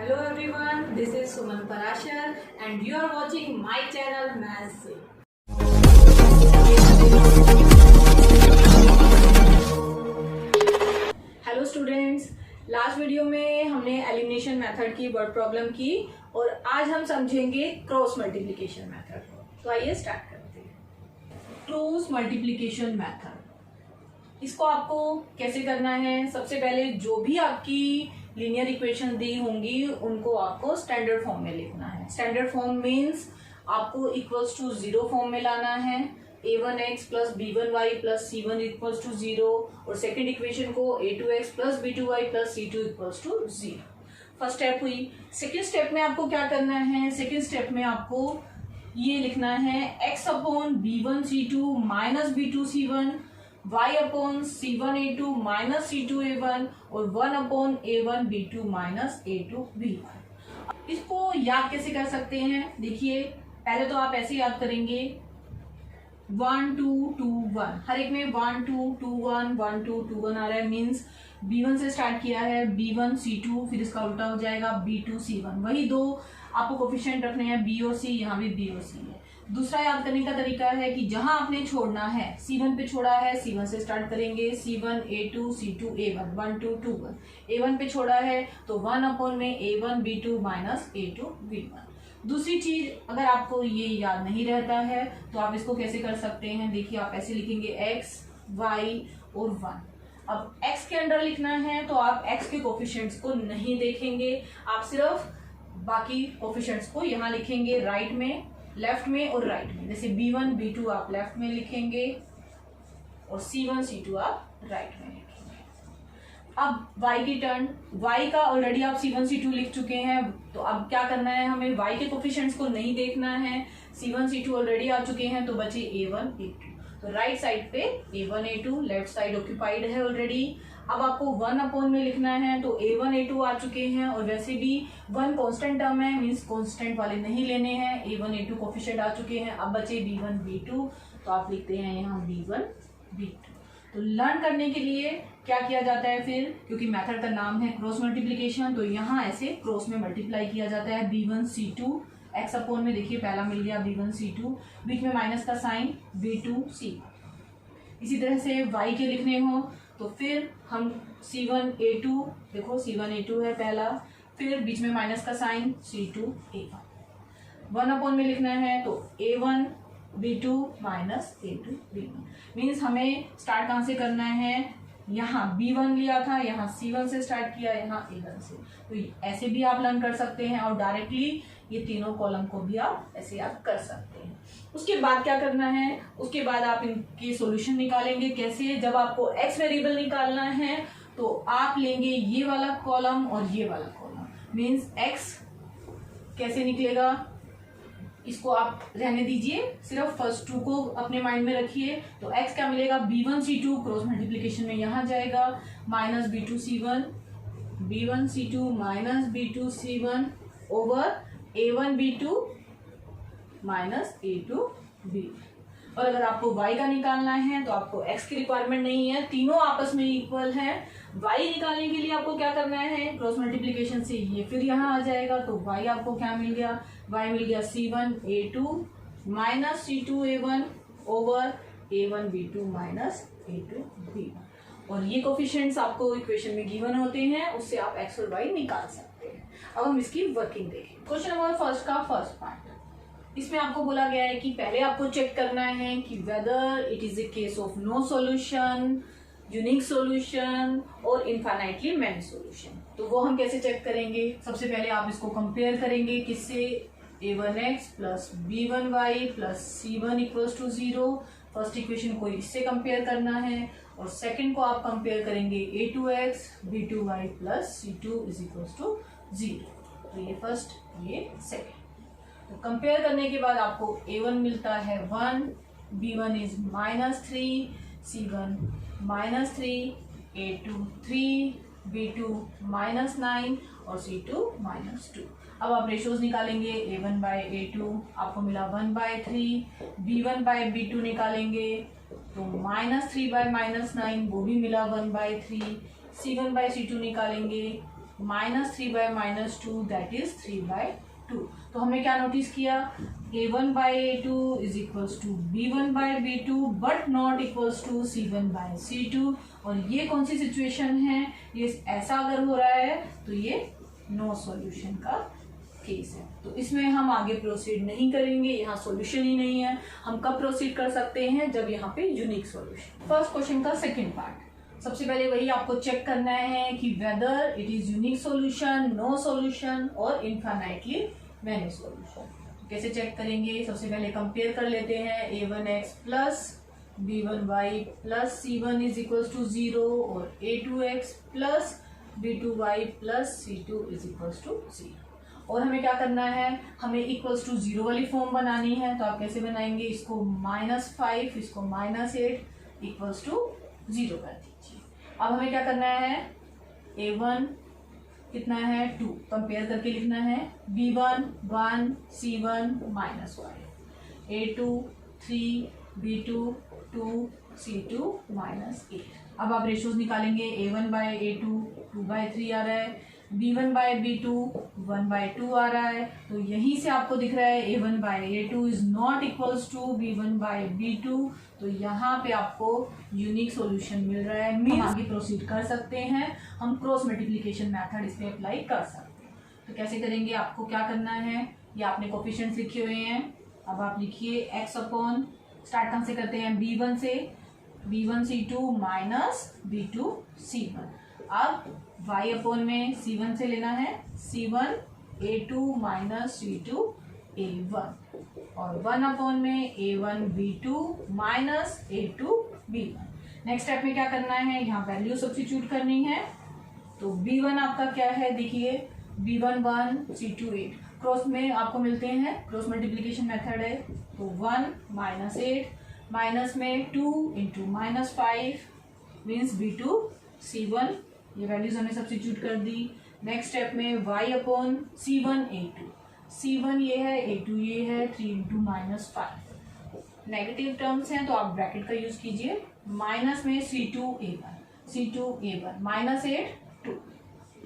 Hello everyone, this is Suman Parashar and you are watching my channel Maths. Hello students, last video में हमने elimination method की word problem की और आज हम समझेंगे क्रॉस मल्टीप्लिकेशन मेथड। तो आइए स्टार्ट करते हैं। क्रॉस मल्टीप्लिकेशन मेथड, इसको आपको कैसे करना है? सबसे पहले जो भी आपकी लीनियर इक्वेशन दी होंगी उनको आपको स्टैंडर्ड फॉर्म में लिखना है। स्टैंडर्ड फॉर्म मीन्स आपको इक्वल्स टू जीरो फॉर्म में लाना है। a1x plus b1y plus c1 equals to zero और सेकेंड इक्वेशन को a2x plus b2y plus c2 equals to zero. First step हुई। सेकेंड स्टेप में आपको क्या करना है? सेकेंड स्टेप में आपको ये लिखना है x upon b1c2 minus b2c1, y upon c1a2 minus c2a1 और 1 अपॉन a1b2 माइनस a2b1। इसको याद कैसे कर सकते हैं? देखिए, पहले तो आप ऐसे याद करेंगे 1 2 2 1, हर एक में 1 2 2 1 1 2 2 1 आ रहा है। मीन्स b1 से स्टार्ट किया है, b1 c2, फिर इसका उल्टा हो जाएगा b2 c1। वही दो आपको कोफिशिएंट रखने हैं, b और c, यहाँ भी b और c है। दूसरा याद करने का तरीका है कि जहां आपने छोड़ना है, c1 पे छोड़ा है, c1 से स्टार्ट करेंगे, c1 a2 c2 a1 1 2 2 1। a1 पे छोड़ा है तो 1 अपॉन में a1 b2 minus a2 b1। दूसरी चीज, अगर आपको ये याद नहीं रहता है तो आप इसको कैसे कर सकते हैं? देखिए, आप ऐसे लिखेंगे x y और 1। अब x के अंडर लिखना है तो आप x के कोफिशिएंट्स को नहीं देखेंगे, आप सिर्फ बाकी कोफिशिएंट्स को यहाँ लिखेंगे, राइट में, लेफ्ट में और राइट में। जैसे b1 b2 आप लेफ्ट में लिखेंगे और c1 c2 आप राइट में लिखेंगे। अब y की टर्न, y का ऑलरेडी आप c1 c2 लिख चुके हैं, तो अब क्या करना है? हमें y के कोफिशिएंट्स को नहीं देखना है। c1 c2 ऑलरेडी आ चुके हैं तो बचे a1 a2। तो राइट साइड पे a1 a2, left side occupied है ऑलरेडी। अब आपको 1 अपॉन में लिखना है तो a1 a2 आ चुके हैं और वैसे भी 1 कांस्टेंट टर्म है, मींस कांस्टेंट वाले नहीं लेने हैं। a1 a2 कोफिशिएंट आ चुके हैं, अब बचे b1 b2, तो आप लिखते हैं यहाँ b1 b2। तो लर्न करने के लिए क्या किया जाता है फिर? क्योंकि मेथड का नाम है क्रॉस मल्टीप्लिकेशन, तो यहाँ ऐसे क्रॉस में मल्टीप्लाई किया जाता है। b1 c2 x अपॉन में, देखिए पहला मिल गया b1 c2, बीच में माइनस का साइन b2 c1। इसी तरह से y के लिखने हो तो फिर हम c1 a2, देखो c1 a2 है पहला, फिर बीच में माइनस का साइन c2 a1। 1 अपॉन में लिखना है तो a1 b2 minus a2 b1। Means हमें स्टार्ट कहाँ से करना है? यहाँ b1 लिया था, यहाँ c1 से स्टार्ट किया, यहाँ a1 से। तो ऐसे भी आप लर्न कर सकते हैं और डायरेक्टली ये तीनों कॉलम को भी आप ऐसे याद कर सकते हैं। उसके बाद क्या करना है? उसके बाद आप इनके सॉल्यूशन निकालेंगे। कैसे? जब आपको x वेरिएबल निकालना है तो आप लेंगे ये वाला कॉलम और ये वाला कॉलम। मीन्स x कैसे निकलेगा? इसको आप रहने दीजिए, सिर्फ फर्स्ट टू को अपने माइंड में रखिए। तो x क्या मिलेगा? b1 c2 क्रॉस मल्टीप्लिकेशन में यहाँ जाएगा, minus b2 c1, b1 c2 minus b2 c1 over a1 b2 minus a2 b। और अगर आपको y का निकालना है तो आपको x की रिक्वायरमेंट नहीं है, तीनों आपस में इक्वल है। y निकालने के लिए आपको क्या करना है? क्रॉस मल्टीप्लिकेशन से ये फिर यहाँ आ जाएगा, तो y आपको क्या मिल गया? y मिल गया c1 a2 minus c2 a1 over a1 b2 minus a2 b1। और ये कोफिशिएंट्स आपको इक्वेशन में गिवन होते हैं, उससे आप x और y निकाल सकते हैं। अब हम इसकी वर्किंग देखें। क्वेश्चन नंबर फर्स्ट का फर्स्ट पार्ट, इसमें आपको बोला गया है कि पहले आपको चेक करना है कि whether it is a case of no solution, unique solution और इनफाइनाइटली मैनी सॉल्यूशन। तो वो हम कैसे चेक करेंगे? सबसे पहले आप इसको कंपेयर करेंगे किससे? a1x plus b1y plus c1 equals to zero. First equation को इससे कंपेयर करना है और सेकंड को आप कंपेयर करेंगे a2x b2y plus c2 is equals to zero. तो ये फर्स्ट, ये सेकंड। तो कंपेयर करने के बाद आपको a1 मिलता है 1, b1 is minus 3, c1 minus 3, a2 3, b2 minus 9 और c2 माइनस 2। अब आप रेशोज निकालेंगे, a1 बाय a2 आपको मिला 1 बाय 3, b1 बाय b2 निकालेंगे तो माइनस 3 बाय माइनस 9, वो भी मिला 1 बाय 3, c1 बाय c2 निकालेंगे -3/-2 दैट इज 3/2। तो हमने क्या नोटिस किया, a1/a2 is equals to b1/b2 but not equals to c1/c2। और ये कौन सी सिचुएशन है, ये ऐसा अगर हो रहा है तो ये नो सॉल्यूशन का केस है। तो इसमें हम आगे प्रोसीड नहीं करेंगे, यहाँ सॉल्यूशन ही नहीं है। हम कब प्रोसीड कर सकते हैं, जब यहाँ पे यूनिक सॉल्यूशन। फर्स्ट क्वेश्चन का सेकंड पार्ट, सबसे पहले वही आपको चेक करना है कि whether it is unique solution, no solution और इनफाइनाइटली मैनी सॉल्यूशन। कैसे चेक करेंगे, सबसे पहले कंपेयर कर लेते हैं a1x plus b1y plus c1 is equals to 0 और a2x plus b2y plus c2 is equals to 0। और हमें क्या करना है, हमें इक्वल्स टू 0 वाली फॉर्म बनानी है। तो आप कैसे बनाएंगे, इसको -5 इसको -8 इक्वल्स टू 0 कर दीजिए। अब हमें क्या करना है, a1 कितना है 2, कंपेयर करके लिखना है b1 1 c1 -5, a2 3 b2 2 c2 -8। अब आप रेशियोज निकालेंगे, a1/a2 2/3 आ रहा है, b1/b2 1/2 आ रहा है। तो यहीं से आपको दिख रहा है a1/a2 is not equals to b1/b2। तो यहाँ पे आपको यूनिक सॉल्यूशन मिल रहा है, हम आगे प्रोसीड कर सकते हैं, हम क्रॉस मल्टीप्लिकेशन मेथड इसमें अप्लाई कर सकते हैं। तो कैसे करेंगे, आपको क्या करना है, ये आपने कोफिशिएंट्स लिखे हुए हैं। अब आप लिखिए x अपॉन, स्टार्ट कहाँ से करते हैं, b1 से, b1c2 माइनस b2 c1। अब y अपॉन में c1 से लेना है, c1 a2 minus c2 a1 और 1 अपॉन में a1 b2 minus a2 b1। Next step में क्या करना है, यहाँ वैल्यू सब्स्टिट्यूट करनी है। तो b1 आपका क्या है, देखिए b1 1 c2 8, क्रॉस में आपको मिलते हैं, क्रॉस मल्टीप्लिकेशन मेथड है। तो 1 -8 माइनस में 2 इंटू -5 मीन्स b2 c1, ये वैल्यूज हमने सब्स्टिट्यूट कर दी। नेक्स्ट स्टेप में y upon c1 a2, c1 ये है a2 ये है, 3 इंटू -5, नेगेटिव टर्म्स हैं तो आप ब्रैकेट का यूज कीजिए, माइनस में c2 a1 -8 2,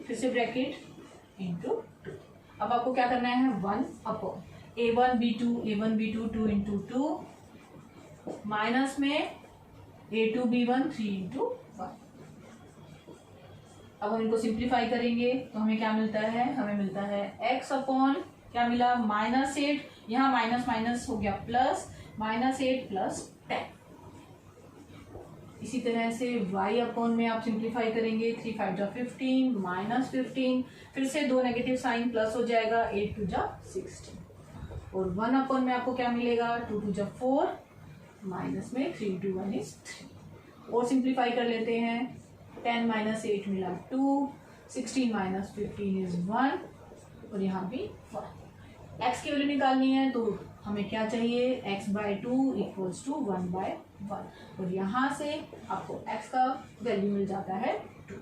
फिर से ब्रैकेट इंटू 2। अब आपको क्या करना है, 1 upon a1 b2 2 into 2 minus में a2 b1 3 इंटू 1। अब हम इनको सिंप्लीफाई करेंगे तो हमें क्या मिलता है, हमें मिलता है x अपॉन क्या मिला -8, यहाँ माइनस माइनस हो गया प्लस, -8 प्लस 10। इसी तरह से y अपॉन में आप सिंप्लीफाई करेंगे, 3 5 जा 15 -15, फिर से 2 नेगेटिव साइन प्लस हो जाएगा, 8 2 जा 16 और 1 अपॉन में आपको क्या मिलेगा, 2 2 जा 4 माइनस में 3 इंटू 1 इज 3। और सिंप्लीफाई कर लेते हैं, 10 - 8 मिला 2, 16 - 15 इज 1 और यहाँ भी 1। x की वैल्यू निकालनी है तो हमें क्या चाहिए, x/2 इक्वल्स टू 1/1 और यहाँ से आपको x का वैल्यू मिल जाता है 2।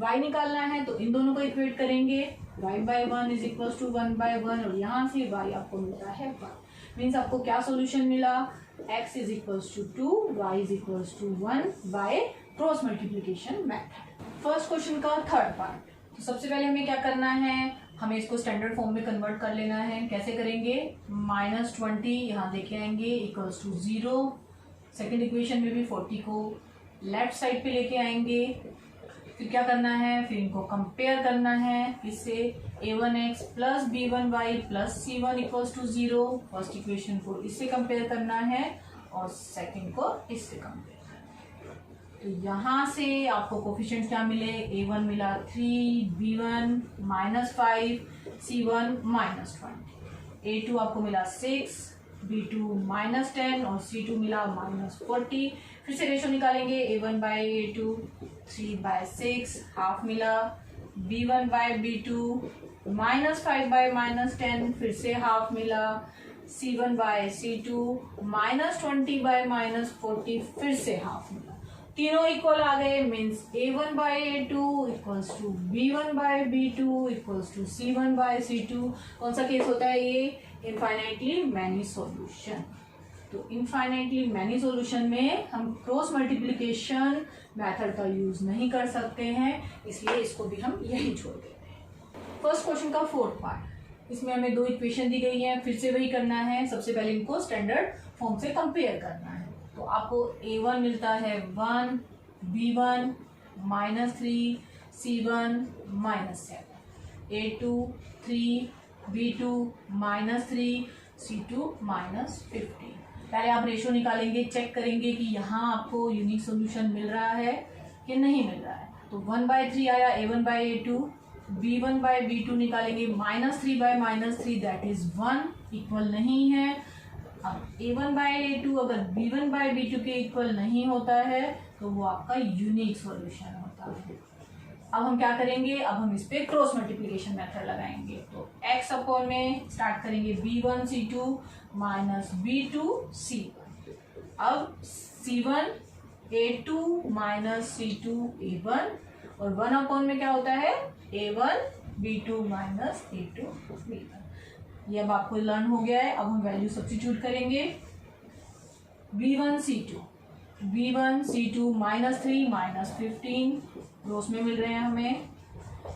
y निकालना है तो इन दोनों को इक्वेट करेंगे, y/1 इज इक्वल्स टू 1/1 और यहाँ से y आपको मिलता है 1। मीन्स आपको क्या सोल्यूशन मिला, x is equals to 2, y is equals to 1 by cross multiplication method. First question का थर्ड पार्ट, तो सबसे पहले हमें क्या करना है, हमें इसको स्टैंडर्ड फॉर्म में कन्वर्ट कर लेना है। कैसे करेंगे, -20 यहाँ लेके आएंगे इक्वल्स टू 0, सेकेंड इक्वेशन में भी 40 को लेफ्ट साइड पे लेके आएंगे। फिर क्या करना है, फिर इनको कंपेयर करना है, इससे a1x plus b1y plus c1 equals to 0, first equation को इससे कंपेयर करना है और सेकेंड को इससे कंपेयर। तो यहाँ से आपको कोफिशिएंट क्या मिले, a1 मिला 3, b1 -5, c1 -20, a2 आपको मिला 6, b2 -10 और c2 मिला -40। फिर से रेशो निकालेंगे, a1/a2 3/6 हाफ मिला, b1/b2 -5/-10 फिर से हाफ मिला, c1/c2 -20/-40 फिर से हाफ मिला। तीनों इक्वल आ गए, means a1/a2 equals to b1/b2 equals to c1/c2। कौन सा केस होता है ये, इनफाइनाइटली मैनी सॉल्यूशन। तो इनफाइनाइटली मैनी सॉल्यूशन में हम क्रॉस मल्टीप्लिकेशन मेथड का यूज नहीं कर सकते हैं, इसलिए इसको भी हम यही छोड़ देते हैं। फर्स्ट क्वेश्चन का फोर्थ पार्ट, इसमें हमें दो इक्वेशन दी गई है, फिर से वही करना है। सबसे पहले इनको स्टैंडर्ड फॉर्म से कंपेयर करना है। तो आपको A1 मिलता है 1, B1 -3, C1 -7, A2 3, B2 -3, C2 -15। पहले आप रेशो निकालेंगे, चेक करेंगे कि यहाँ आपको यूनिक सोल्यूशन मिल रहा है कि नहीं मिल रहा है। तो 1/3 आया A1/A2, B1/B2 निकालेंगे, -3/-3 दैट इज 1, इक्वल नहीं है। अब A1/A2 अगर B1/B2 के इक्वल नहीं होता है तो वो आपका यूनिक सॉल्यूशन होता है। अब हम क्या करेंगे, अब हम इस पे क्रॉस मल्टीप्लिकेशन मेथड लगाएंगे। तो x अपॉन में स्टार्ट करेंगे B1C2 -B2C1। अब C1 A2 -C2A1 और 1 अपॉन में क्या होता है A1 B2 -A2 B1। ये अब आपको लर्न हो गया है। अब हम वैल्यू सब्स्टिट्यूट करेंगे। B1C2 -3 -15 रोज में मिल रहे हैं हमें।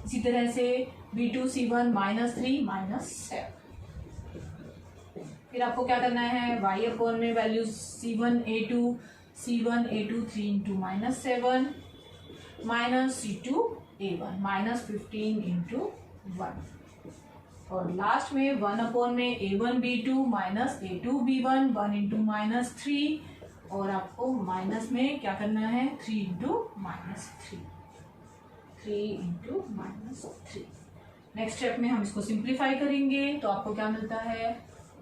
इसी तरह से B2C1 -3 -7। फिर आपको क्या करना है, y अपॉन में value C1 A2 3 × -7 C2 A1 -15 × 1 और लास्ट में 1 अपॉन में A1 B2 -A2 B1 1 × -3 और आपको माइनस में क्या करना है 3 × -3। नेक्स्ट स्टेप में हम इसको सिंप्लीफाई करेंगे तो आपको क्या मिलता है,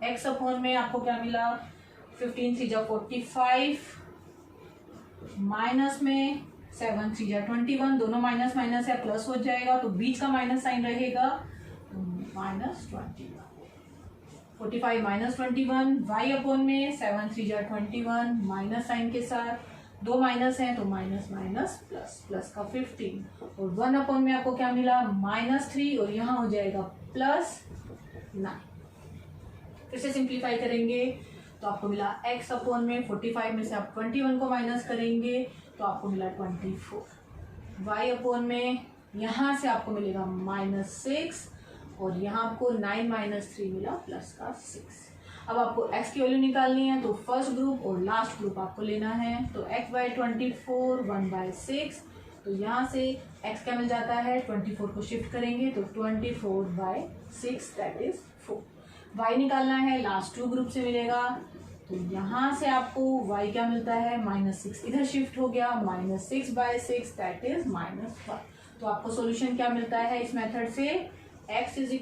x अपॉन में आपको क्या मिला 15 3 × 45 माइनस में 7 3 × 21, दोनों माइनस माइनस है प्लस हो जाएगा तो बीच का माइनस साइन रहेगा -21, 45 -21 y अपॉन में 7 3 × 21 माइनस साइन के साथ, दो माइनस हैं तो माइनस माइनस प्लस, प्लस का 15 और 1 अपॉन में आपको क्या मिला -3 और यहाँ हो जाएगा +9। फिर से सिंप्लीफाई करेंगे तो आपको मिला x अपॉन में 45 में से आप 21 को माइनस करेंगे तो आपको मिला 24। y अपॉन में यहाँ से आपको मिलेगा -6 और यहाँ आपको 9 - 3 मिला प्लस का 6। अब आपको x की वैल्यू निकालनी है तो फर्स्ट ग्रुप और लास्ट ग्रुप आपको लेना है। तो x/24 1/6 तो यहाँ से x क्या मिल जाता है 24 को शिफ्ट करेंगे तो 24/6 दैट इज 4। y निकालना है लास्ट टू ग्रुप से मिलेगा तो यहाँ से आपको y क्या मिलता है -6 इधर शिफ्ट हो गया -6/6 दैट इज -1। तो आपको सॉल्यूशन क्या मिलता है इस मेथड से x =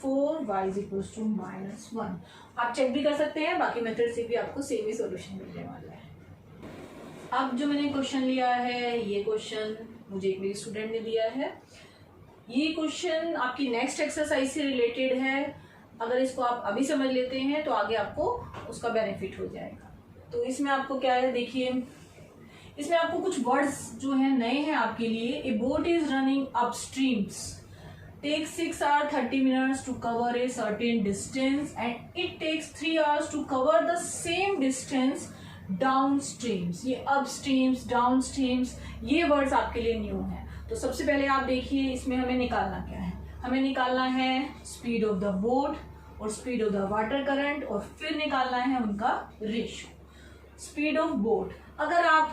4 y = -1। आप चेक भी कर सकते हैं, बाकी मेथड से भी आपको सेम ही सॉल्यूशन मिलने वाला है। अब जो मैंने क्वेश्चन लिया है ये क्वेश्चन मुझे एक मेरी स्टूडेंट ने दिया है। ये क्वेश्चन आपकी नेक्स्ट एक्सरसाइज से रिलेटेड है। अगर इसको आप अभी समझ लेते हैं तो आगे आपको उसका बेनिफिट हो जाएगा। तो इसमें आपको क्या है देखिए, इसमें आपको कुछ वर्ड्स जो हैं नए हैं आपके लिए। ए boat is running अपस्ट्रीम्स, takes 6 hours 30 minutes to cover a certain distance and it takes 3 hours to cover the same distance downstreams। ये upstreams, downstreams ये वर्ड्स आपके लिए न्यू हैं। तो सबसे पहले आप देखिए इसमें हमें निकालना क्या है, हमें निकालना है स्पीड ऑफ द बोट और speed of the water current और फिर निकालना है उनका रेशियो। स्पीड ऑफ बोट, अगर आप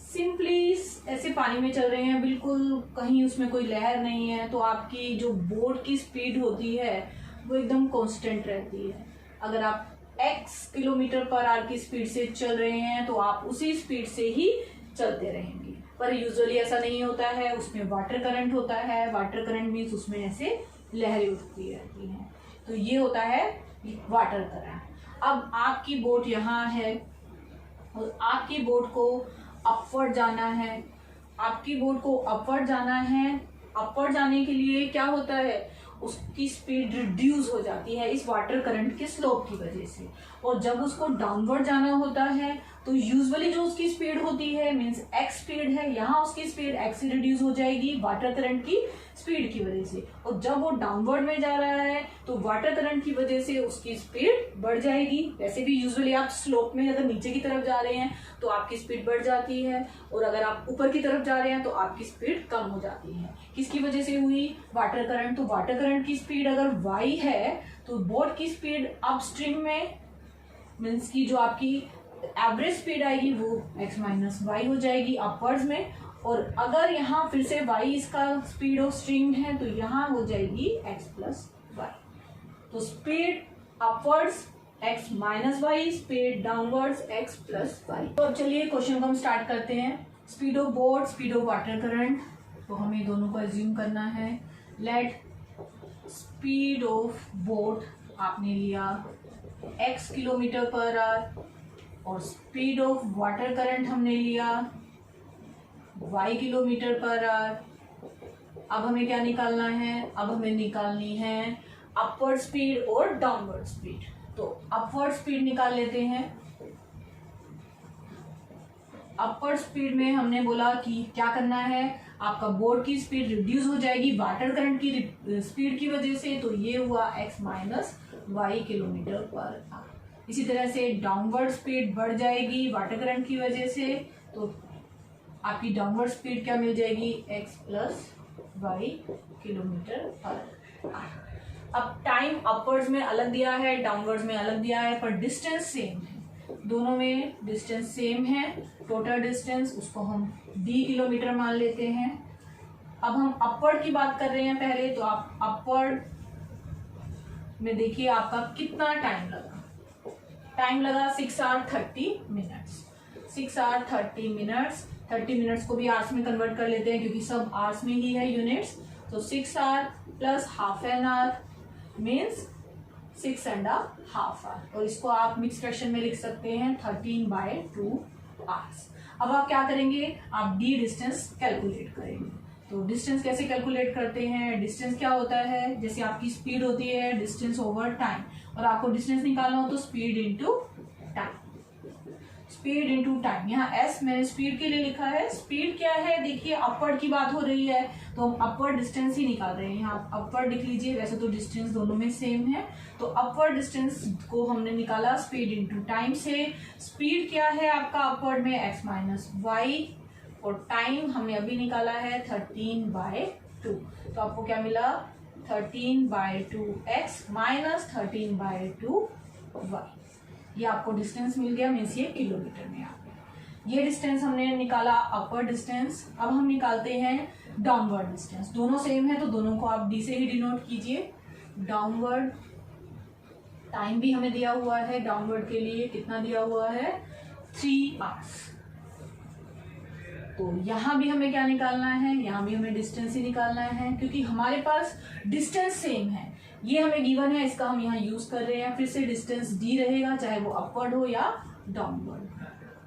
सिंपली ऐसे पानी में चल रहे हैं, बिल्कुल कहीं उसमें कोई लहर नहीं है, तो आपकी जो बोट की स्पीड होती है वो एकदम कांस्टेंट रहती है। अगर आप x km/h की स्पीड से चल रहे हैं तो आप उसी स्पीड से ही चलते रहेंगे। पर यूजुअली ऐसा नहीं होता है, उसमें वाटर करंट होता है। वाटर करंट मीन्स उसमें ऐसे लहरें उठती रहती हैं, तो ये होता है वाटर करंट। अब आपकी बोट यहाँ है और आपकी बोट को अपवर्ड जाना है, आपकी बोट को अपवर्ड जाना है। अपवर्ड जाने के लिए क्या होता है, उसकी स्पीड रिड्यूस हो जाती है इस वाटर करंट के स्लोप की वजह से। और जब उसको डाउनवर्ड जाना होता है तो यूजुअली जो उसकी स्पीड होती है मींस एक्स स्पीड है, यहाँ उसकी स्पीड एक्स से रिड्यूस हो जाएगी वाटर करंट की स्पीड की वजह से। और जब वो डाउनवर्ड में जा रहा है तो वाटर करंट की वजह से उसकी स्पीड बढ़ जाएगी। वैसे भी यूजुअली आप स्लोप में अगर नीचे की तरफ जा रहे हैं तो आपकी स्पीड बढ़ जाती है, और अगर आप ऊपर की तरफ जा रहे हैं तो आपकी स्पीड कम हो जाती है। किसकी वजह से हुई? Water current. तो वाटर करंट की स्पीड अगर y है तो बोट की स्पीड अपस्ट्रीम में मीन्स की जो आपकी एवरेज स्पीड आएगी वो x माइनस वाई हो जाएगी अपवर्ड्स में। और अगर यहाँ फिर से y इसका स्पीड ऑफ स्ट्रीम है तो यहाँ हो जाएगी x प्लस वाई। तो speed upwards x minus y, speed downwards x plus y. तो अब चलिए क्वेश्चन को हम स्टार्ट करते हैं। Speed of boat, speed of water current, तो हमें दोनों को एज्यूम करना है। लेट स्पीड ऑफ बोट आपने लिया x किलोमीटर पर आवर और स्पीड ऑफ वाटर करंट हमने लिया y किलोमीटर पर आवर। अब हमें क्या निकालना है? अब हमें निकालनी है अपवर्ड स्पीड और डाउनवर्ड स्पीड। तो अपवर्ड स्पीड निकाल लेते हैं। अपवर्ड स्पीड में हमने बोला कि क्या करना है, आपका बोट की स्पीड रिड्यूस हो जाएगी वाटर करंट की स्पीड की वजह से, तो ये हुआ x minus y kilometre per hour. इसी तरह से डाउनवर्ड स्पीड बढ़ जाएगी वाटर करंट की वजह से, तो आपकी डाउनवर्ड स्पीड क्या मिल जाएगी? x plus y kilometre per hour. अब टाइम अपवर्ड्स में अलग दिया है, डाउनवर्ड्स में अलग दिया है, पर डिस्टेंस सेम है। दोनों में डिस्टेंस सेम है। टोटल डिस्टेंस उसको हम d किलोमीटर मान लेते हैं। अब हम अपवर्ड की बात कर रहे हैं पहले, तो आप अपवर्ड में देखिए आपका कितना टाइम लगा। टाइम लगा 6 hour 30 minutes. 6 hour 30 minutes, 30 minutes को भी आवर्स में कन्वर्ट कर लेते हैं क्योंकि सब आवर्स में ही है यूनिट्स। तो 6 hour plus half an hour means 6.5 hour, और इसको आप मिक्स फ्रैक्शन में लिख सकते हैं 13/2 आवर्स। अब आप क्या करेंगे? आप डी डिस्टेंस कैलकुलेट करेंगे। तो डिस्टेंस कैसे कैलकुलेट करते हैं? डिस्टेंस क्या होता है? जैसे आपकी स्पीड होती है डिस्टेंस ओवर टाइम, और आपको डिस्टेंस निकालना हो तो speed into time. Speed into time, यहाँ एस मैंने स्पीड के लिए लिखा है। स्पीड क्या है? देखिए अपवर्ड की बात हो रही है तो हम अपवर्ड डिस्टेंस ही निकाल रहे हैं। यहाँ अपवर्ड लिख लीजिए, वैसे तो डिस्टेंस दोनों में सेम है। तो अपवर्ड डिस्टेंस को हमने निकाला स्पीड इंटू टाइम से। स्पीड क्या है आपका अपवर्ड में? x माइनस वाई, और टाइम हमने अभी निकाला है 13/2। तो आपको क्या मिला? 13/2 x माइनस 13/2 y। ये आपको डिस्टेंस मिल गया, मीन्स ये किलोमीटर में आ गया। ये डिस्टेंस हमने निकाला अपवर्ड डिस्टेंस। अब हम निकालते हैं डाउनवर्ड डिस्टेंस। दोनों सेम है तो दोनों को आप डी से ही डिनोट कीजिए। डाउनवर्ड टाइम भी हमें दिया हुआ है, डाउनवर्ड के लिए कितना दिया हुआ है? 3 आवर्स। तो यहाँ भी हमें क्या निकालना है? यहाँ भी हमें डिस्टेंस ही निकालना है क्योंकि हमारे पास डिस्टेंस सेम है। ये हमें गिवन है, इसका हम यहाँ यूज कर रहे हैं। फिर से डिस्टेंस डी रहेगा, चाहे वो अपवर्ड हो या डाउनवर्ड,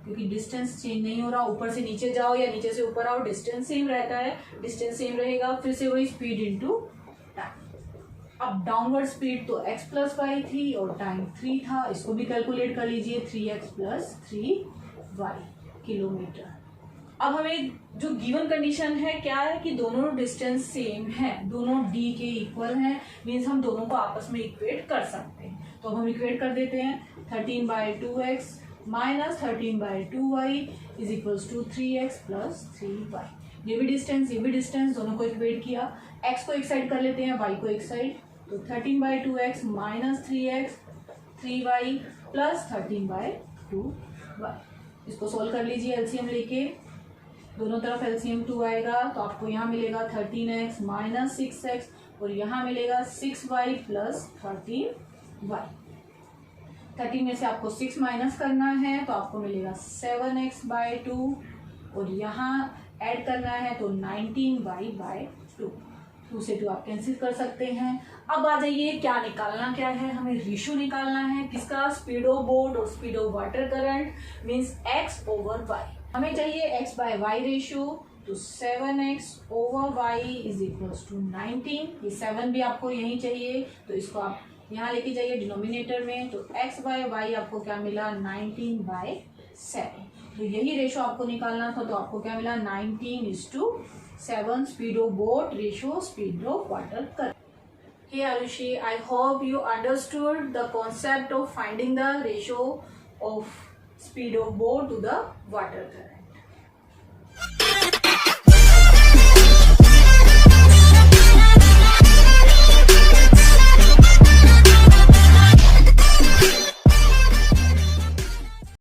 क्योंकि डिस्टेंस चेंज नहीं हो रहा। ऊपर से नीचे जाओ या नीचे से ऊपर आओ, डिस्टेंस सेम रहता है, डिस्टेंस सेम रहेगा। फिर से वही स्पीड इंटू टाइम। अब डाउनवर्ड स्पीड तो x प्लस वाई थी और टाइम 3 था, इसको भी कैलकुलेट कर लीजिए। 3x plus 3y kilometre. अब हमें जो गिवन कंडीशन है क्या है कि दोनों डिस्टेंस सेम है, दोनों d के इक्वल हैं, मीन्स हम दोनों को आपस में इक्वेट कर सकते हैं। तो अब हम इक्वेट कर देते हैं। 13/2x minus 13/2y is equals to 3x plus 3y। ये भी डिस्टेंस, दोनों को इक्वेट किया। x को एक साइड कर लेते हैं, y को एक साइड। तो 13/2x minus 3x 3y plus 13/2y। इसको सोल्व कर लीजिए एलसीएम लेके। दोनों तरफ एलसीएम 2 आएगा तो आपको यहाँ मिलेगा 13x माइनस 6x और यहाँ मिलेगा 6y प्लस 13y। 13 में से आपको 6 माइनस करना है तो आपको मिलेगा 7x/2 और यहाँ ऐड करना है तो 19y/2। 2 से 2 आप कैंसिल कर सकते हैं। अब आ जाइए, क्या निकालना क्या है? हमें रेशियो निकालना है। किसका? स्पीड ऑफ बोट और speed of water current means x over y। हमें चाहिए x/y रेशियो, तो 7x over y is equals to 19। ये 7 भी आपको यही चाहिए तो इसको आप यहाँ लेके जाइए डिनोमिनेटर में। तो x/y आपको क्या मिला? 19/7। 7। तो यही रेशो आपको निकालना था, तो आपको क्या मिला 19:7 speed of boat ratio speed of water current. Hey Arushi, I hope you understood the concept of finding the ratio of speed of boat to the water current.